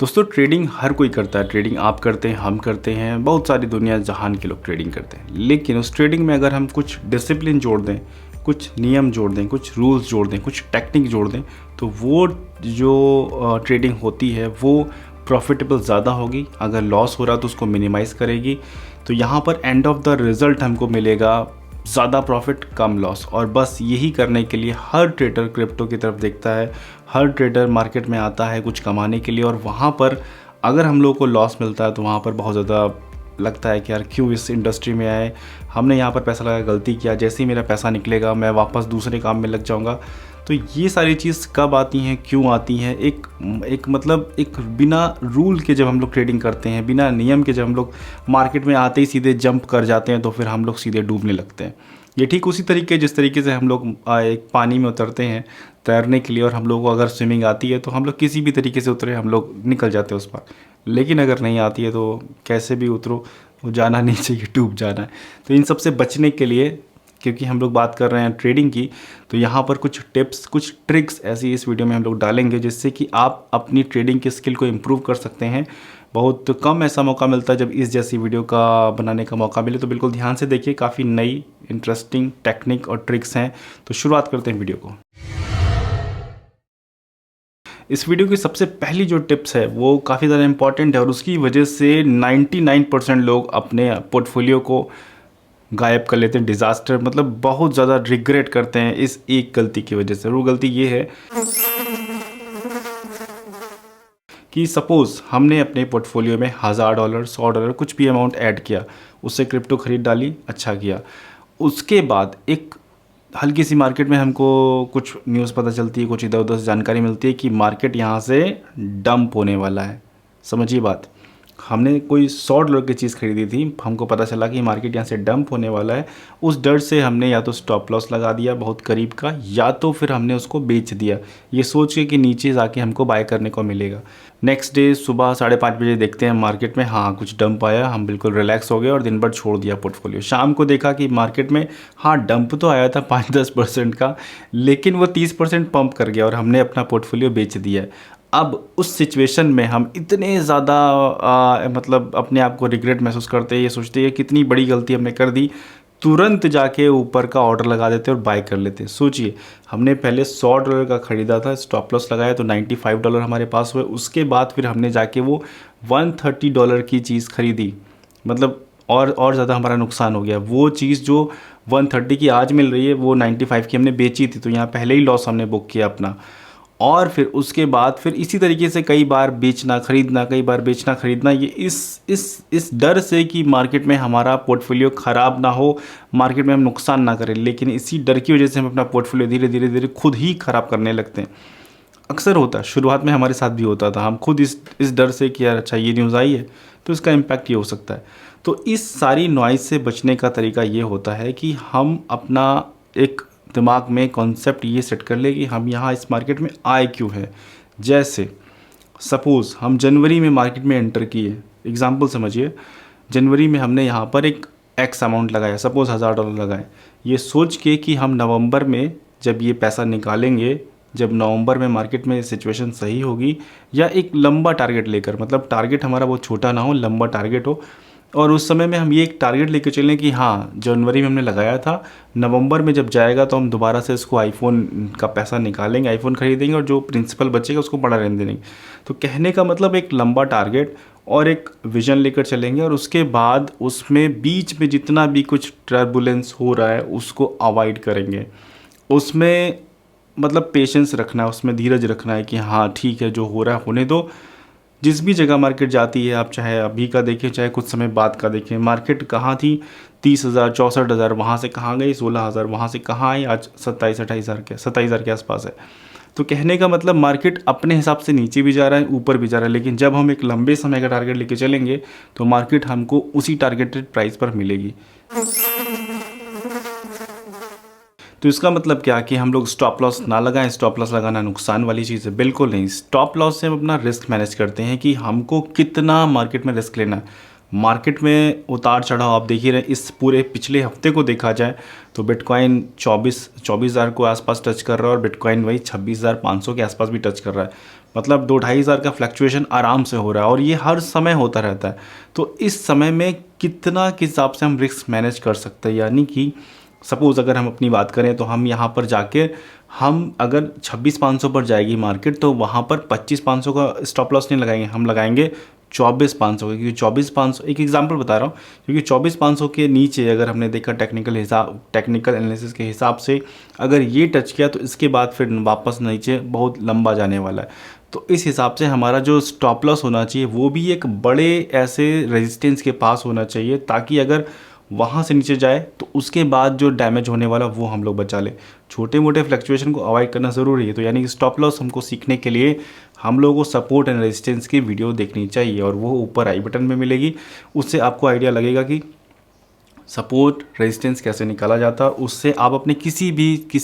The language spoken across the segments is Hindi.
दोस्तों ट्रेडिंग हर कोई करता है। ट्रेडिंग आप करते हैं, हम करते हैं, बहुत सारी दुनिया जहान के लोग ट्रेडिंग करते हैं। लेकिन उस ट्रेडिंग में अगर हम कुछ डिसिप्लिन जोड़ दें, कुछ नियम जोड़ दें, कुछ रूल्स जोड़ दें, कुछ टेक्निक जोड़ दें, तो वो जो ट्रेडिंग होती है वो प्रॉफिटेबल ज़्यादा होगी। अगर लॉस हो रहा तो उसको मिनिमाइज़ करेगी। तो यहाँ पर एंड ऑफ द रिज़ल्ट हमको मिलेगा ज़्यादा प्रॉफिट कम लॉस। और बस यही करने के लिए हर ट्रेडर क्रिप्टो की तरफ देखता है, हर ट्रेडर मार्केट में आता है कुछ कमाने के लिए। और वहाँ पर अगर हम लोग को लॉस मिलता है तो वहाँ पर बहुत ज़्यादा लगता है कि यार क्यों इस इंडस्ट्री में आए, हमने यहाँ पर पैसा लगा गलती किया, जैसे ही मेरा पैसा निकलेगा मैं वापस दूसरे काम में लग जाऊँगा। तो ये सारी चीज़ कब आती हैं, क्यों आती हैं? एक बिना रूल के जब हम लोग ट्रेडिंग करते हैं, बिना नियम के जब हम लोग मार्केट में आते ही सीधे जंप कर जाते हैं तो फिर हम लोग सीधे डूबने लगते हैं। ये ठीक उसी तरीके जिस तरीके से हम लोग एक पानी में उतरते हैं तैरने के लिए, और हम लोग को अगर स्विमिंग आती है तो हम लोग किसी भी तरीके से उतरे हम लोग निकल जाते हैं उस पर। लेकिन अगर नहीं आती है तो कैसे भी उतरो, वो जाना नहीं चाहिए, डूब जाना है। तो इन सब से बचने के लिए, क्योंकि हम लोग बात कर रहे हैं ट्रेडिंग की, तो यहाँ पर कुछ टिप्स, कुछ ट्रिक्स ऐसी इस वीडियो में हम लोग डालेंगे जिससे कि आप अपनी ट्रेडिंग की स्किल को इम्प्रूव कर सकते हैं। बहुत कम ऐसा मौका मिलता है जब इस जैसी वीडियो का बनाने का मौका मिले, तो बिल्कुल ध्यान से देखिए। काफ़ी नई इंटरेस्टिंग टेक्निक और ट्रिक्स हैं। तो शुरुआत करते हैं वीडियो को। इस वीडियो की सबसे पहली जो टिप्स है वो काफ़ी ज़्यादा इंपॉर्टेंट है और उसकी वजह से 99% लोग अपने पोर्टफोलियो को गायब कर लेते हैं। डिज़ास्टर, मतलब बहुत ज़्यादा रिग्रेट करते हैं इस एक गलती की वजह से। वो गलती ये है कि सपोज़ हमने अपने पोर्टफोलियो में $1000, $100 कुछ भी अमाउंट ऐड किया, उससे क्रिप्टो खरीद डाली, अच्छा किया। उसके बाद एक हल्की सी मार्केट में हमको कुछ न्यूज़ पता चलती है, कुछ इधर उधर से जानकारी मिलती है कि मार्केट यहाँ से डंप होने वाला है। समझिए बात, हमने कोई $100 की चीज़ खरीदी थी, हमको पता चला कि मार्केट यहाँ से डंप होने वाला है। उस डर से हमने या तो स्टॉप लॉस लगा दिया बहुत करीब का, या तो फिर हमने उसको बेच दिया ये सोच के कि नीचे जाके हमको बाय करने को मिलेगा। नेक्स्ट डे सुबह 5:30 बजे देखते हैं मार्केट में हाँ कुछ डंप आया, हम बिल्कुल रिलैक्स हो गए और दिन भर छोड़ दिया पोर्टफोलियो। शाम को देखा कि मार्केट में हाँ डंप तो आया था 5-10% का, लेकिन वो 30% पंप कर गया और हमने अपना पोर्टफोलियो बेच दिया। अब उस सिचुएशन में हम इतने ज़्यादा मतलब अपने आप को रिग्रेट महसूस करते हैं, ये सोचते हैं कितनी बड़ी गलती हमने कर दी, तुरंत जाके ऊपर का ऑर्डर लगा देते और बाय कर लेते। सोचिए, हमने पहले $100 का ख़रीदा था, स्टॉप लॉस लगाया तो $95 हमारे पास हुए। उसके बाद फिर हमने जाके वो $130 की चीज़ खरीदी, मतलब और ज़्यादा हमारा नुकसान हो गया। वो चीज़ जो 130 की आज मिल रही है वो 95 की हमने बेची थी, तो यहाँ पहले ही लॉस हमने बुक किया अपना। और फिर उसके बाद फिर इसी तरीके से कई बार बेचना खरीदना, कई बार बेचना खरीदना, ये इस डर से कि मार्केट में हमारा पोर्टफोलियो ख़राब ना हो, मार्केट में हम नुकसान ना करें। लेकिन इसी डर की वजह से हम अपना पोर्टफोलियो धीरे धीरे खुद ही ख़राब करने लगते हैं। अक्सर होता है, शुरुआत में हमारे साथ भी होता था, हम खुद इस डर से कि यार अच्छा ये न्यूज़ आई है तो इसका इम्पैक्ट ये हो सकता है। तो इस सारी नॉइज़ से बचने का तरीका ये होता है कि हम अपना एक दिमाग में कॉन्सेप्ट ये सेट कर ले कि हम यहाँ इस मार्केट में आए क्यों हैं। जैसे सपोज़ हम जनवरी में मार्केट में एंटर किए, एग्जांपल समझिए, जनवरी में हमने यहाँ पर एक एक्स अमाउंट लगाया, सपोज़ $1000 लगाए, ये सोच के कि हम नवंबर में जब ये पैसा निकालेंगे, जब नवंबर में मार्केट में सिचुएशन सही होगी, या एक लंबा टारगेट लेकर, मतलब टारगेट हमारा बहुत छोटा ना हो, लंबा टारगेट हो, और उस समय में हम ये एक टारगेट लेके चलें कि हाँ जनवरी में हमने लगाया था, नवंबर में जब जाएगा तो हम दोबारा से इसको आईफोन का पैसा निकालेंगे, आईफोन खरीदेंगे और जो प्रिंसिपल बचेगा उसको बड़ा रहने देंगे। तो कहने का मतलब एक लंबा टारगेट और एक विजन लेकर चलेंगे, और उसके बाद उसमें बीच में जितना भी कुछ टर्बुलेंस हो रहा है उसको अवॉइड करेंगे। उसमें मतलब पेशेंस रखना है, उसमें धीरज रखना है कि हाँ ठीक है जो हो रहा है होने दो। जिस भी जगह मार्केट जाती है, आप चाहे अभी का देखें चाहे कुछ समय बाद का देखें, मार्केट कहाँ थी 30,000 64,000, वहाँ से कहाँ गई 16,000, वहाँ से कहाँ आई आज 27,000 के आसपास है। तो कहने का मतलब मार्केट अपने हिसाब से नीचे भी जा रहा है, ऊपर भी जा रहा है, लेकिन जब हम एक लंबे समय का टारगेट लेके चलेंगे तो मार्केट हमको उसी टारगेटेड प्राइस पर मिलेगी। तो इसका मतलब क्या कि हम लोग स्टॉप लॉस ना लगाएं। स्टॉप लॉस लगाना नुकसान वाली चीज़ है, बिल्कुल नहीं। स्टॉप लॉस से हम अपना रिस्क मैनेज करते हैं कि हमको कितना मार्केट में रिस्क लेना है। मार्केट में उतार चढ़ाव आप देख ही रहे। इस पूरे पिछले हफ्ते को देखा जाए तो बिटकॉइन 24,000 को आसपास टच कर रहा है और बिटकॉइन वही 26,500 के आसपास भी टच कर रहा है। मतलब 2-2.5 हज़ार का फ्लक्चुएशन आराम से हो रहा है और ये हर समय होता रहता है। तो इस समय में कितना किस हिसाब से हम रिस्क मैनेज कर सकते हैं, यानी कि सपोज़ अगर हम अपनी बात करें तो हम यहाँ पर जाके हम अगर 26,500 पर जाएगी मार्केट तो वहाँ पर 25,500 का स्टॉप लॉस नहीं लगाएंगे, हम लगाएंगे 24,500 का, क्योंकि 24,500 एक एग्जांपल बता रहा हूँ, क्योंकि 24,500 के नीचे अगर हमने देखा टेक्निकल एनालिसिस के हिसाब से अगर ये टच किया तो इसके बाद फिर वापस नीचे बहुत लंबा जाने वाला है। तो इस हिसाब से हमारा जो स्टॉप लॉस होना चाहिए वो भी एक बड़े ऐसे रेजिस्टेंस के पास होना चाहिए, ताकि अगर वहाँ से नीचे जाए तो उसके बाद जो डैमेज होने वाला वो हम लोग बचा ले। छोटे मोटे फ्लक्चुएशन को अवॉइड करना ज़रूरी है। तो यानी कि स्टॉप लॉस हमको सीखने के लिए हम लोगों को सपोर्ट एंड रेजिस्टेंस की वीडियो देखनी चाहिए और वो ऊपर आई बटन में मिलेगी। उससे आपको आइडिया लगेगा कि सपोर्ट रेजिस्टेंस कैसे निकाला जाता है। उससे आप अपने किसी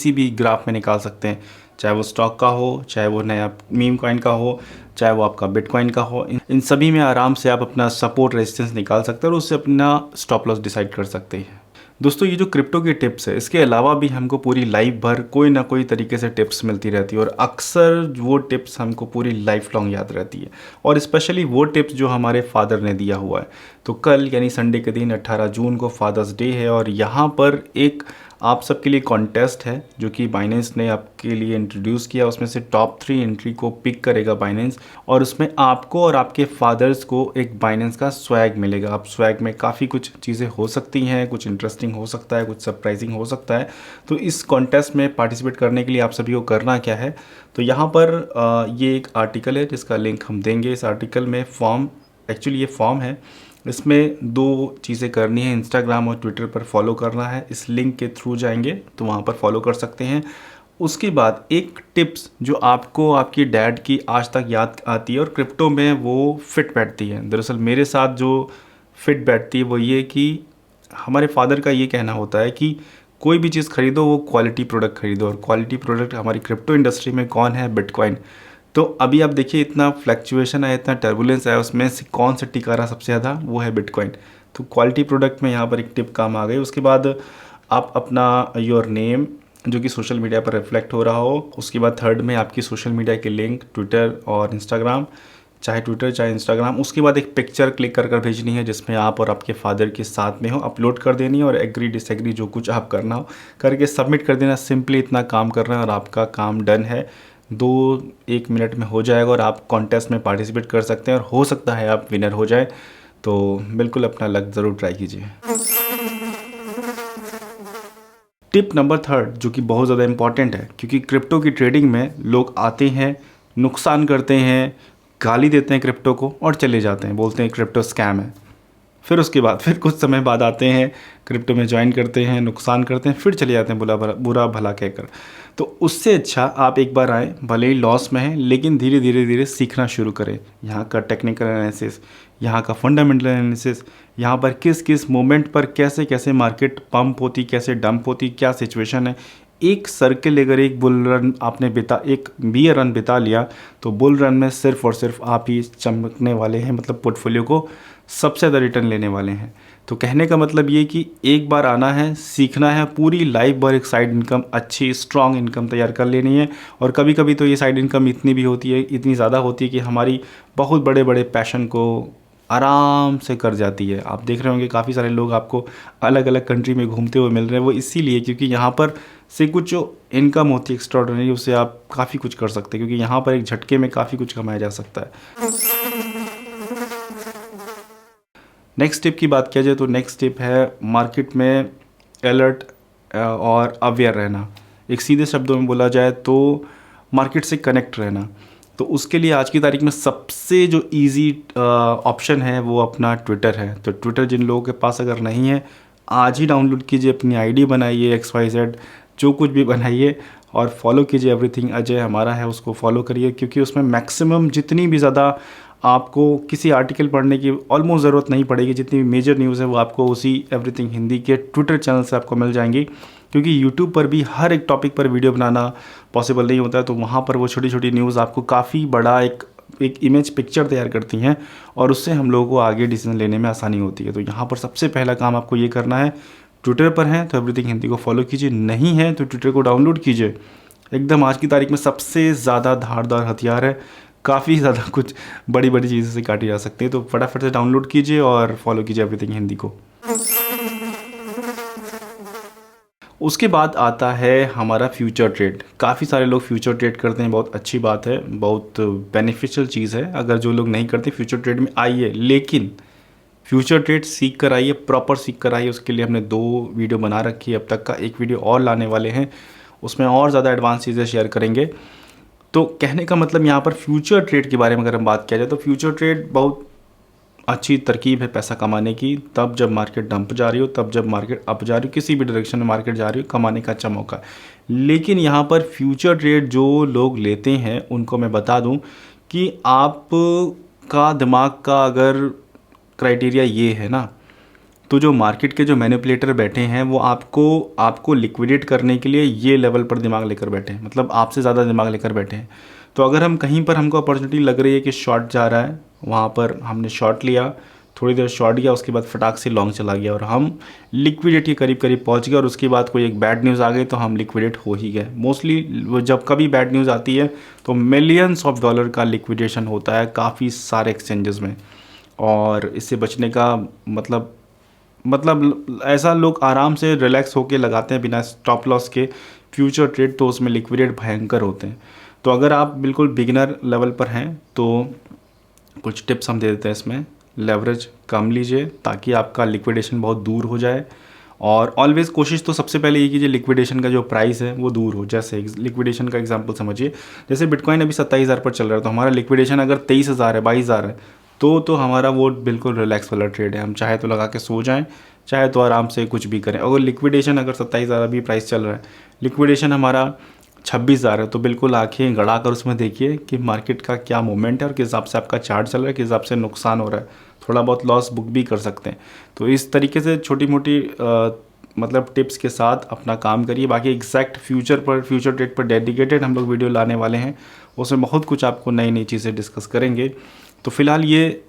भी ग्राफ में निकाल सकते हैं, चाहे वो स्टॉक का हो, चाहे वो नया मीम कॉइन का हो, चाहे वो आपका बिटकॉइन का हो। इन सभी में आराम से आप अपना सपोर्ट रेजिस्टेंस निकाल सकते हैं और उससे अपना स्टॉप लॉस डिसाइड कर सकते हैं। दोस्तों, ये जो क्रिप्टो की टिप्स है, इसके अलावा भी हमको पूरी लाइफ भर कोई ना कोई तरीके से टिप्स मिलती रहती है और अक्सर वो टिप्स हमको पूरी लाइफ लॉन्ग याद रहती है, और स्पेशली वो टिप्स जो हमारे फादर ने दिया हुआ है। तो कल यानी संडे के दिन 18 जून को फादर्स डे है और यहाँ पर एक आप सबके लिए कॉन्टेस्ट है जो कि बाइनेंस ने आपके लिए इंट्रोड्यूस किया। उसमें से टॉप 3 एंट्री को पिक करेगा बाइनेंस, और उसमें आपको और आपके फादर्स को एक बाइनेंस का स्वैग मिलेगा। आप स्वैग में काफ़ी कुछ चीज़ें हो सकती हैं, कुछ इंटरेस्टिंग हो सकता है, कुछ सरप्राइजिंग हो सकता है। तो इस कॉन्टेस्ट में पार्टिसिपेट करने के लिए आप सभी को करना क्या है, तो यहाँ पर ये एक आर्टिकल है जिसका लिंक हम देंगे। इस आर्टिकल में एक्चुअली ये फॉर्म है, इसमें 2 चीज़ें करनी है। इंस्टाग्राम और ट्विटर पर फॉलो करना है, इस लिंक के थ्रू जाएंगे तो वहाँ पर फॉलो कर सकते हैं। उसके बाद एक टिप्स जो आपको आपकी डैड की आज तक याद आती है और क्रिप्टो में वो फिट बैठती है। दरअसल मेरे साथ जो फिट बैठती है वो ये कि हमारे फादर का ये कहना होता है कि कोई भी चीज़ खरीदो वो क्वालिटी प्रोडक्ट खरीदो, और क्वालिटी प्रोडक्ट हमारी क्रिप्टो इंडस्ट्री में कौन है? बिटकॉइन। तो अभी आप देखिए इतना फ्लक्चुएशन है, इतना टर्बुलेंस है, उसमें से कौन सा टिका रहा सबसे ज़्यादा? वो है बिटकॉइन। तो क्वालिटी प्रोडक्ट में यहाँ पर एक टिप काम आ गई। उसके बाद आप अपना योर नेम जो कि सोशल मीडिया पर रिफ्लेक्ट हो रहा हो, उसके बाद थर्ड में आपकी सोशल मीडिया के लिंक ट्विटर और इंस्टाग्राम, चाहे ट्विटर चाहे इंस्टाग्राम। उसके बाद एक पिक्चर क्लिक कर भेजनी है जिसमें आप और आपके फादर के साथ में हो, अपलोड कर देनी है और एग्री डिसएग्री जो कुछ आप करना हो करके सबमिट कर देना। सिंपली इतना काम करना है और आपका काम डन है। 2-1 मिनट में हो जाएगा और आप कॉन्टेस्ट में पार्टिसिपेट कर सकते हैं और हो सकता है आप विनर हो जाए। तो बिल्कुल अपना लक ज़रूर ट्राई कीजिए। टिप नंबर 3 जो कि बहुत ज़्यादा इम्पॉर्टेंट है, क्योंकि क्रिप्टो की ट्रेडिंग में लोग आते हैं, नुकसान करते हैं, गाली देते हैं क्रिप्टो को और चले जाते हैं, बोलते हैं क्रिप्टो स्कैम है। फिर उसके बाद फिर कुछ समय बाद आते हैं, क्रिप्टो में ज्वाइन करते हैं, नुकसान करते हैं, फिर चले जाते हैं बुरा भला कहकर। तो उससे अच्छा आप एक बार आएँ, भले ही लॉस में हैं लेकिन धीरे धीरे सीखना शुरू करें। यहाँ का टेक्निकल एनालिसिस, यहाँ का फंडामेंटल एनालिसिस, यहाँ पर किस किस मोमेंट पर कैसे कैसे मार्केट पंप होती, कैसे डंप होती, क्या सिचुएशन है। एक सर्किल अगर एक बुल रन आपने एक बियर रन बिता लिया तो बुल रन में सिर्फ और सिर्फ आप ही चमकने वाले हैं, मतलब पोर्टफोलियो को सबसे ज़्यादा रिटर्न लेने वाले हैं। तो कहने का मतलब ये कि एक बार आना है, सीखना है, पूरी लाइफ भर एक साइड इनकम, अच्छी स्ट्रॉन्ग इनकम तैयार कर लेनी है। और कभी कभी तो ये साइड इनकम इतनी भी होती है, इतनी ज़्यादा होती है कि हमारी बहुत बड़े बड़े पैशन को आराम से कर जाती है। आप देख रहे होंगे काफ़ी सारे लोग आपको अलग अलग कंट्री में घूमते हुए मिल रहे हैं, वो इसीलिए क्योंकि यहाँ पर से कुछ जो इनकम होती है एक्स्ट्राऑर्डिनरी, उससे आप काफ़ी कुछ कर सकते हैं, क्योंकि यहाँ पर एक झटके में काफ़ी कुछ कमाया जा सकता है। नेक्स्ट टिप की बात किया जाए तो नेक्स्ट टिप है मार्केट में अलर्ट और अवेयर रहना। एक सीधे शब्दों में बोला जाए तो मार्केट से कनेक्ट रहना। तो उसके लिए आज की तारीख में सबसे जो इजी ऑप्शन है वो अपना ट्विटर है। तो ट्विटर जिन लोगों के पास अगर नहीं है, आज ही डाउनलोड कीजिए, अपनी आईडी बनाइए, XYZ जो कुछ भी बनाइए और फॉलो कीजिए। एवरीथिंग अजय हमारा है, उसको फॉलो करिए, क्योंकि उसमें मैक्सिमम जितनी भी ज़्यादा आपको किसी आर्टिकल पढ़ने की ऑलमोस्ट ज़रूरत नहीं पड़ेगी। जितनी भी मेजर न्यूज़ है वो आपको उसी एवरीथिंग हिंदी के ट्विटर चैनल से आपको मिल जाएंगी, क्योंकि यूट्यूब पर भी हर एक टॉपिक पर वीडियो बनाना पॉसिबल नहीं होता है। तो वहाँ पर वो छोटी छोटी न्यूज़ आपको काफ़ी बड़ा एक इमेज पिक्चर तैयार करती हैं और उससे हम लोगों को आगे डिसीजन लेने में आसानी होती है। तो यहाँ पर सबसे पहला काम आपको ये करना है, ट्विटर पर हैं तो एवरीथिंग हिंदी को फॉलो कीजिए, नहीं है तो ट्विटर को डाउनलोड कीजिए। एकदम आज की तारीख में सबसे ज़्यादा धारदार हथियार है। काफ़ी ज़्यादा कुछ बड़ी बड़ी चीज़ें से काटी जा सकती है। तो फटाफट से डाउनलोड कीजिए और फॉलो कीजिए एवरीथिंग हिंदी को। उसके बाद आता है हमारा फ्यूचर ट्रेड। काफ़ी सारे लोग फ्यूचर ट्रेड करते हैं, बहुत अच्छी बात है, बहुत बेनिफिशियल चीज़ है। अगर जो लोग नहीं करते फ्यूचर ट्रेड में आइए, लेकिन फ्यूचर ट्रेड सीख कर आइए, प्रॉपर सीख कर आइए। उसके लिए हमने 2 वीडियो बना रखी है अब तक का, एक वीडियो और लाने वाले हैं, उसमें और ज़्यादा एडवांस चीज़ें शेयर करेंगे। तो कहने का मतलब यहाँ पर फ्यूचर ट्रेड के बारे में अगर हम बात किया जाए तो फ्यूचर ट्रेड बहुत अच्छी तरकीब है पैसा कमाने की। तब जब मार्केट डंप जा रही हो, तब जब मार्केट अप जा रही हो, किसी भी डायरेक्शन में मार्केट जा रही हो, कमाने का अच्छा मौका है। लेकिन यहाँ पर फ्यूचर ट्रेड जो लोग लेते हैं उनको मैं बता दूँ कि आप का दिमाग का अगर क्राइटेरिया ये है ना, तो जो मार्केट के जो मैनिपुलेटर बैठे हैं वो आपको लिक्विडेट करने के लिए ये लेवल पर दिमाग लेकर बैठे हैं, मतलब आपसे ज़्यादा दिमाग लेकर बैठे हैं। तो अगर हम कहीं पर हमको अपॉर्चुनिटी लग रही है कि शॉर्ट जा रहा है, वहाँ पर हमने शॉर्ट लिया, थोड़ी देर शॉर्ट गया, उसके बाद फटाक से लॉन्ग चला गया और हम लिक्विडेट के करीब करीब पहुँच गए, और उसके बाद कोई एक बैड न्यूज़ आ गई तो हम लिक्विडेट हो ही गए। मोस्टली जब कभी बैड न्यूज़ आती है तो मिलियंस ऑफ डॉलर का लिक्विडेशन होता है काफ़ी सारे एक्सचेंजेस में। और इससे बचने का मतलब ऐसा लोग आराम से रिलैक्स होके लगाते हैं बिना स्टॉप लॉस के फ्यूचर ट्रेड, तो उसमें लिक्विडेट भयंकर होते हैं। तो अगर आप बिल्कुल बिगिनर लेवल पर हैं तो कुछ टिप्स हम दे देते हैं इसमें। लेवरेज कम लीजिए ताकि आपका लिक्विडेशन बहुत दूर हो जाए, और ऑलवेज़ कोशिश तो सबसे पहले ये कीजिए लिक्विडेशन का जो प्राइस है वो दूर हो। जैसे लिक्विडेशन का एग्जांपल समझिए, जैसे बिटकॉइन अभी 27,000 पर चल रहा है, तो हमारा लिक्विडेशन अगर 23,000 है, 22,000 है, तो हमारा वो बिल्कुल रिलैक्स वाला ट्रेड है। हम चाहे तो लगा के सो जाएं, चाहे तो आराम से कुछ भी करें। अगर लिक्विडेशन अगर 27,000 अभी प्राइस चल रहा है, लिक्विडेशन हमारा 26,000 है, तो बिल्कुल आंखें गड़ा कर उसमें देखिए कि मार्केट का क्या मूवमेंट है और किस हिसाब से आपका चार्ट चल रहा है, किस हिसाब से नुकसान हो रहा है। थोड़ा बहुत लॉस बुक भी कर सकते हैं। तो इस तरीके से छोटी मोटी मतलब टिप्स के साथ अपना काम करिए। बाकी एग्जैक्ट फ्यूचर ट्रेड पर डेडिकेटेड हम लोग वीडियो लाने वाले हैं, उसमें बहुत कुछ आपको नई नई चीज़ें डिस्कस करेंगे। तो फिलहाल ये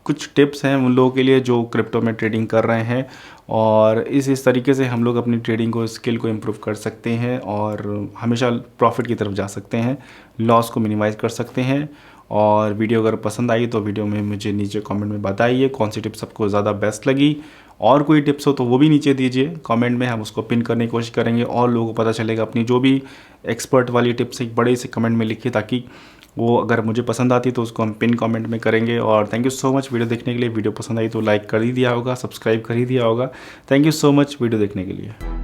कुछ टिप्स हैं उन लोगों के लिए जो क्रिप्टो में ट्रेडिंग कर रहे हैं, और इस तरीके से हम लोग अपनी ट्रेडिंग को, स्किल को इम्प्रूव कर सकते हैं और हमेशा प्रॉफिट की तरफ जा सकते हैं, लॉस को मिनिमाइज़ कर सकते हैं। और वीडियो अगर पसंद आई तो वीडियो में मुझे नीचे कमेंट में बताइए कौन सी टिप्स आपको ज़्यादा बेस्ट लगी, और कोई टिप्स हो तो वो भी नीचे दीजिए कमेंट में, हम उसको पिन करने की कोशिश करेंगे और लोगों को पता चलेगा। अपनी जो भी एक्सपर्ट वाली टिप्स एक बड़े से कमेंट में लिखिए, ताकि वो अगर मुझे पसंद आती तो उसको हम पिन कमेंट में करेंगे। और thank you so much video देखने के लिए। वीडियो पसंद आई तो लाइक कर ही दिया होगा, सब्सक्राइब कर ही दिया होगा। Thank you so much video देखने के लिए।